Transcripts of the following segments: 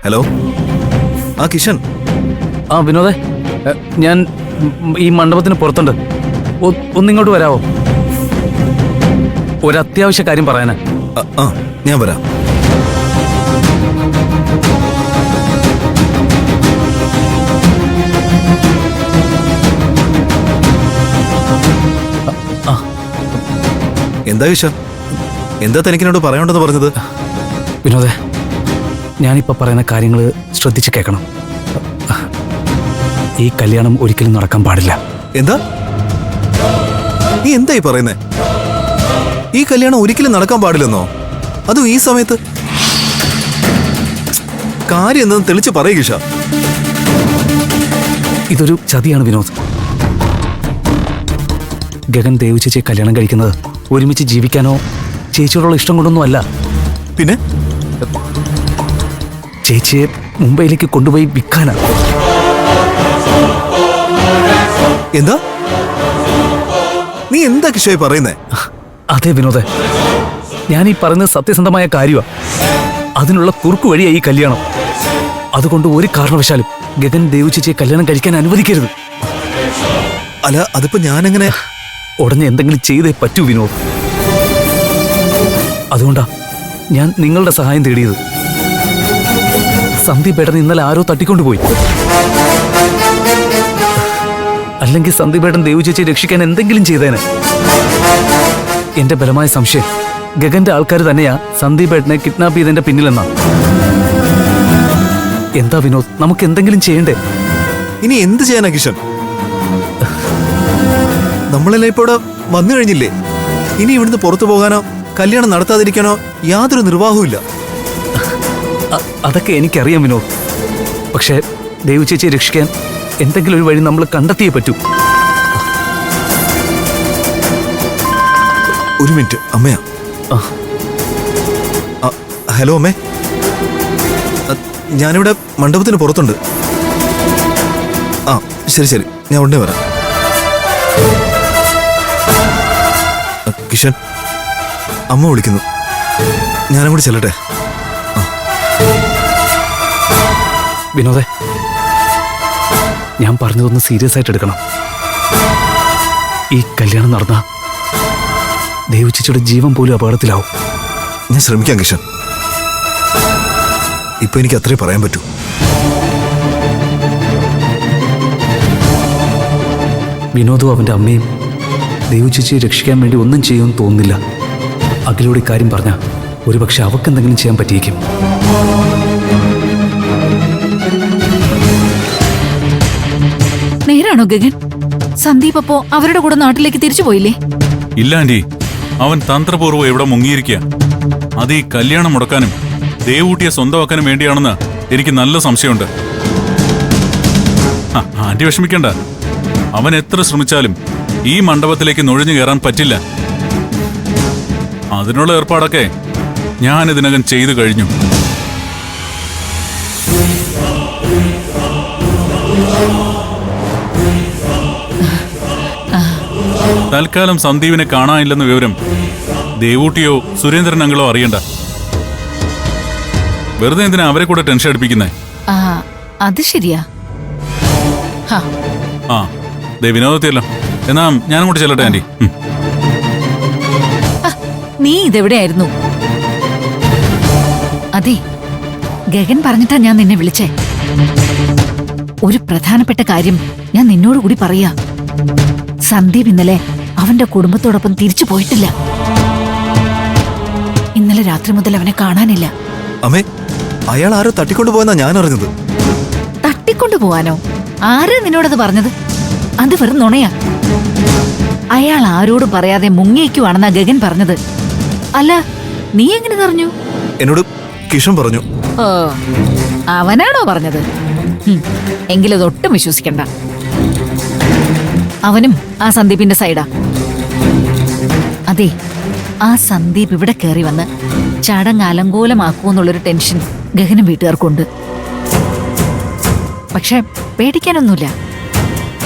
Hello, ആ കിഷൻ. ആ വിനോദേ, ഞാൻ ഈ മണ്ഡപത്തിന് പുറത്തുണ്ട്. ഒന്നിങ്ങോട്ട് വരാവോ? ഒരു അത്യാവശ്യ കാര്യം പറയാനാ. ആ ഞാൻ വരാം. എന്താ കിഷ, എന്താ തനിക്കിനോട് പറയണ്ടെന്ന് പറഞ്ഞത്? വിനോദേ, ഞാനിപ്പോ പറയുന്ന കാര്യങ്ങൾ ശ്രദ്ധിച്ച് കേൾക്കണം. ഈ കല്യാണം ഒരിക്കലും നടക്കാൻ പാടില്ല. എന്താ നീ എന്തായി പറയുന്നേ? ഈ കല്യാണം ഒരിക്കലും നടക്കാൻ പാടില്ലെന്നോ? അതും ഈ സമയത്ത്? കാര്യം എന്തെന്ന് തെളിച്ച് പറയ് കിഷ. ഇതൊരു ചതിയാണ് വിനോദ്. ഗഗൻ ദേവു ചേച്ചിയെ കല്യാണം കഴിക്കുന്നത് ഒരുമിച്ച് ജീവിക്കാനോ ചേച്ചിയോടുള്ള ഇഷ്ടം കൊണ്ടൊന്നും അല്ല. പിന്നെ ചേച്ചിയെ മുംബൈയിലേക്ക് കൊണ്ടുപോയി വിൽക്കാനാ. എന്താ നീ എന്താ കിഷോയെ പറയുന്നേ? അതെ വിനോദേ, ഞാൻ ഈ പറയുന്നത് സത്യസന്ധമായ കാര്യമാണ്. അതിനുള്ള കുറുക്കു വഴിയായി ഈ കല്യാണം. അതുകൊണ്ട് ഒരു കാരണവശാലും ഗഗൻ ദേവു ചേച്ചിയെ കല്യാണം കഴിക്കാൻ അനുവദിക്കരുത്. അല്ല, അതിപ്പോ ഞാനെങ്ങനെ? ഉടനെ എന്തെങ്കിലും ചെയ്തേ പറ്റൂ വിനോദ്. അതുകൊണ്ടാ ഞാൻ നിങ്ങളുടെ സഹായം തേടിയത്. സന്ദീപ് ഏട്ടൻ ഇന്നലെ ആരോ തട്ടിക്കൊണ്ടുപോയി. അല്ലെങ്കിൽ സന്ദീപ് ഏട്ടൻ ദേവു ചേച്ചിയെ രക്ഷിക്കാൻ എന്തെങ്കിലും ചെയ്തേനെ. എന്റെ ബലമായ സംശയം ഗഗന്റെ ആൾക്കാർ തന്നെയാ സന്ദീപ് ഏട്ടനെ കിഡ്നാപ്പ് ചെയ്തതിന്റെ പിന്നിലെന്നാ. എന്താ വിനോദ്, നമുക്ക് എന്തെങ്കിലും ചെയ്യണ്ടേ? ഇനി എന്ത് ചെയ്യാനാ കിഷൻ? നമ്മളെല്ലാം ഇപ്പൊ ഇവിടെ വന്നു കഴിഞ്ഞില്ലേ? ഇനി ഇവിടുന്ന് പുറത്തു പോകാനോ കല്യാണം നടത്താതിരിക്കാനോ യാതൊരു നിർവാഹവും ഇല്ല. അതൊക്കെ എനിക്കറിയാം വിനോദ്. പക്ഷേ ദേവു ചേച്ചിയെ രക്ഷിക്കാൻ എന്തെങ്കിലും ഒരു വഴി നമ്മൾ കണ്ടെത്തിയേ പറ്റൂ. ഒരു മിനിറ്റ്, അമ്മയാ. ഹലോ അമ്മേ, ഞാനിവിടെ മണ്ഡപത്തിന് പുറത്തുണ്ട്. ആ ശരി ശരി, ഞാൻ ഉടനെ വരാം. കിഷൻ, അമ്മ വിളിക്കുന്നു, ഞാനും കൂടി ചെല്ലട്ടെ. വിനോദേ, ഞാൻ പറഞ്ഞതൊന്ന് സീരിയസ് ആയിട്ട് എടുക്കണം. ഈ കല്യാണം നടന്ന ദേവു ചേച്ചിയുടെ ജീവൻ പോലും അപകടത്തിലാവും. ഞാൻ ശ്രമിക്കാം കിഷൻ. ഇപ്പൊ എനിക്ക് അത്രേ പറയാൻ പറ്റൂ. വിനോദും അവന്റെ അമ്മയും ദേവു ചേച്ചിയെ രക്ഷിക്കാൻ വേണ്ടി ഒന്നും ചെയ്യുമെന്ന് തോന്നുന്നില്ല. അഖിലോട് ഇക്കാര്യം പറഞ്ഞാൽ ഒരുപക്ഷെ അവക്കെന്തെങ്കിലും ചെയ്യാൻ പറ്റിയേക്കും. നേരാണോ ഗഗൻ? സന്ദീപ് അപ്പോ അവരുടെ കൂടെ നാട്ടിലേക്ക് തിരിച്ചു പോയില്ലേ? ഇല്ല ആന്റി, അവൻ തന്ത്രപൂർവ്വം ഇവിടെ മുങ്ങിയിരിക്കുക. അത് ഈ കല്യാണം മുടക്കാനും ദേവൂട്ടിയെ സ്വന്തമാക്കാനും വേണ്ടിയാണെന്ന് എനിക്ക് നല്ല സംശയമുണ്ട്. ആന്റി വിഷമിക്കണ്ട, അവൻ എത്ര ശ്രമിച്ചാലും ഈ മണ്ഡപത്തിലേക്ക് നുഴഞ്ഞു കയറാൻ പറ്റില്ല. അതിനുള്ള ഏർപ്പാടൊക്കെ ഞാൻ ഇതിനകം ചെയ്തു കഴിഞ്ഞു. തൽക്കാലം സന്ദീപിനെ കാണാനില്ലെന്ന വിവരം ദേവൂട്ടിയോ സുരേന്ദ്രൻ അങ്കിളോ അറിയണ്ട. വെറുതെ എന്തിനാ അവരെ കൂടെ ടെൻഷൻ അടിപ്പിക്കുന്നേ? അത് ശരിയാ. ആ ദേ വിനോദത്തിയല്ലോ. എന്നാ ഞാനും കൂടി ചെല്ലട്ടെ ആന്റി. നീ ഇതെവിടെയായിരുന്നു? അതെ, ഗഗൻ പറഞ്ഞിട്ടാ ഞാൻ നിന്നെ വിളിച്ചേ. ഒരു പ്രധാനപ്പെട്ട കാര്യം ഞാൻ നിന്നോട് കൂടി പറയാ. സന്ദീപ് ഇന്നലെ അവന്റെ കുടുംബത്തോടൊപ്പം തിരിച്ചു പോയിട്ടില്ല. ഇന്നലെ രാത്രി മുതൽ അവനെ കാണാനില്ല. അമ്മേ, അയാൾ ആരോ തട്ടിക്കൊണ്ടുപോയെന്നാ ഞാൻ അറിഞ്ഞത്. തട്ടിക്കൊണ്ടുപോവാനോ? ആരാ നിന്നോടത് പറഞ്ഞത്? അത് വെറും നുണയാ. അയാൾ ആരോട് പറയാതെ മുങ്ങിയേക്കുവാണെന്നാ ഗഗൻ പറഞ്ഞത്. അല്ല, നീ എങ്ങനെ അറിഞ്ഞു? എന്നോട് കിഷൻ പറഞ്ഞു. ഓ, അവനാണോ പറഞ്ഞത്? എങ്കിലത് ഒട്ടും വിശ്വസിക്കണ്ട. അവനും ആ സന്ദീപിന്റെ സൈഡാ. അതെ, ആ സന്ദീപ് ഇവിടെ കയറി വന്ന് ചടങ്ങ് അലങ്കോലമാക്കുമെന്നുള്ളൊരു ടെൻഷൻ ഗഗനും വീട്ടുകാർക്കുണ്ട്. പക്ഷെ പേടിക്കാനൊന്നുമില്ല.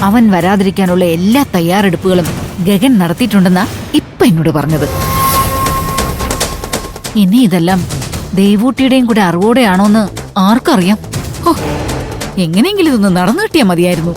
അവൻ വരാതിരിക്കാനുള്ള എല്ലാ തയ്യാറെടുപ്പുകളും ഗഗൻ നടത്തിയിട്ടുണ്ടെന്നാ ഇപ്പൊ എന്നോട് പറഞ്ഞത്. ഇനി ഇതെല്ലാം ദേവൂട്ടിയുടെയും കൂടെ അറിവോടെയാണോന്ന് ആർക്കറിയാം. ഹോ, എങ്ങനെയെങ്കിലും ഇതൊന്ന് നടന്നു കിട്ടിയാ മതിയായിരുന്നു.